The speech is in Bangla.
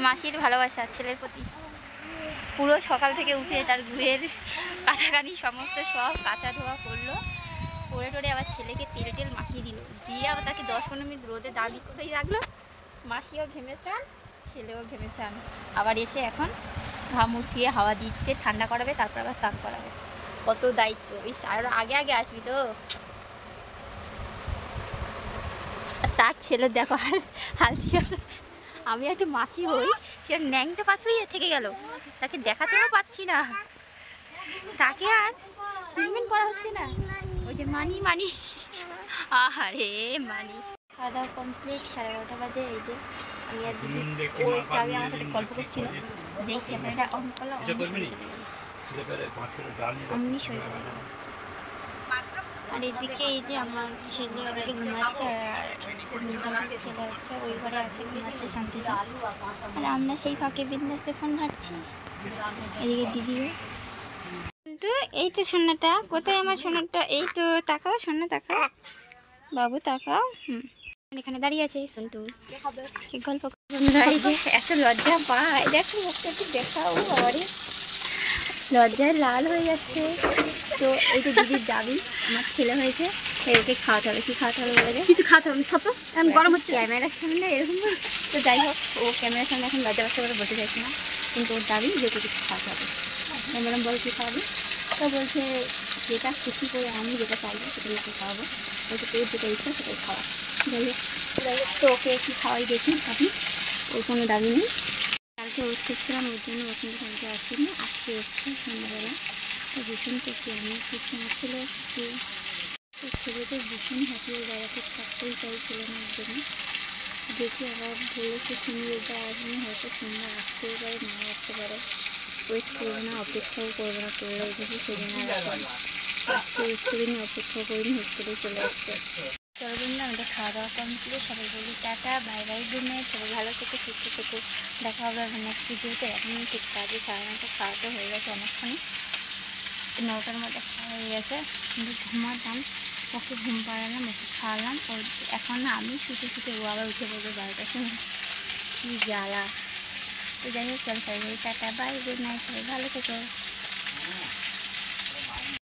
মাসির ভালোবাসা ছেলের প্রতি। পুরো সকাল থেকে উঠে তার গুয়ের কাছাকাছি সমস্ত সব কাঁচা ধোয়া করলো, করে টোরে আবার ছেলেকে তেল টেল মাখিয়ে দিল, দিয়ে আবার তাকে 10-15 মিনিট রোদে দাঁড়িয়ে করেই রাখলো। মাসিও ঘেমেছান, ছেলেও ঘেমেছান। আবার এসে এখন ঘাম মুছিয়ে হাওয়া দিচ্ছে, ঠান্ডা করাবে, তারপর আবার স্নান করাবে। কত দায়িত্ব! ইস, আর আগে আগে আসবি তো। তার ছেলে দেখো হালছি। আমি একটু মাখি হই, সে ন্যাংটা পাছুই থেকে গেল, তাকে দেখাতেও পাচ্ছি না, তাকে আর ট্রিটমেন্ট করা হচ্ছে না। ওই যে মানি মানি, আহারে মানি। খাওয়া দাওয়া কমপ্লিট, 12:30 বাজে। এই যে আমি আর দিদি, ও একটু আগে আমার সাথে গল্প করছিল, যেই ক্যামেরাটা অন করলো অমনি সরে চলে গেল। আর এদিকে এই যে আমার ছেলে ওদিকে ঘুমাচ্ছে, আর ছেলে হচ্ছে ওই ঘরে আছে, ঘুমাচ্ছে শান্তিতে। আর আমরা সেই ফাঁকে বিন্দাসে ফোন ঘাটছি। এদিকে দিদিও। কিন্তু এই তো সোনাটা, কোথায় আমার সোনাটা? এই তো, তাকাও সোনা, তাকাও বাবু, তাকাও। এখানে দাঁড়িয়ে আছে সন্টু, গল্প। এই যে এত লজ্জা পায়, দেখো মুখটা একটু দেখাও, বাবারে লজ্জায় লাল হয়ে যাচ্ছে। তো এই যে দিদির দাবি, আমার ছেলে হয়েছে, একে খাওয়াতে হবে। কি খাওয়াতে হবে বলে? কিছু খাওয়াতে হবে সব, গরম হচ্ছে ক্যামেরার সামনে এরকম। তো যাই হোক, ও ক্যামেরার সামনে এখন লজ্জা পাচ্ছে বলে বলতে চাইছি না, কিন্তু ওর দাবি যে ওকে কিছু খাওয়াতে হবে। ম্যাডাম বলে কী খাওয়াবে? তো বলছে যেটা খুশি করে আমি যেটা চাইবো সেটাই ওকে খাওয়াবো, বলছে তোর যেটা ইচ্ছা সেটাই খাওয়া। যাই হোক, তো ওকে কী খাওয়াই দেখি আপনি, ওর কোনো দাবি নেই। কালকে ওষুধ খেয়েছিলাম, ওর জন্য ও কিন্তু কালকে আসেনি, আজকে এসছে সন্ধ্যাবেলা। তো ভীষণ খুশি আমি, খুশি আমার ছেলেও খুশি। তো ছেলেকে ভীষণ হ্যাপিয়ে বেড়াতে থাকতেই চাইছিল না একদমই। দেখি আবার বলেছে তুমি এটা আসবেন, হয়তো সন্ধ্যা আসতেও পারে, নাও আসতে পারে। ওয়েট করবো না, অপেক্ষাও করবো না, করলে দেখি সেদিন আর আসবে। আজকে সেদিন অপেক্ষাও করিনি, হুট করে চলে আসছে। চলো বন্ধুরা, আমাদের খাওয়া দাওয়া কমপ্লিট, সবাই বলি tata, bye bye, good night, সবাই ভালো থেকে সুস্থ থেকে দেখা হবে আমার নেক্সট ভিডিওতে। এখন ঠিক কাজে 9:30 খাওয়াতে হয়ে গেছে অনেকক্ষণ, 9টার মধ্যে খাওয়া হয়ে গেছে, কিন্তু ঘুমাতাম, ওকে ঘুম পাড়ালাম, ওকে খাওয়ালাম। ও এখন না আমি শুতে শুতে ও আবার উঠে পড়বে 12টার সময়, কী জ্বালা। তো যাই হোক, চল সবাই বলি টাটা, বাই, গুড নাইট, সবাই ভালো থেকো।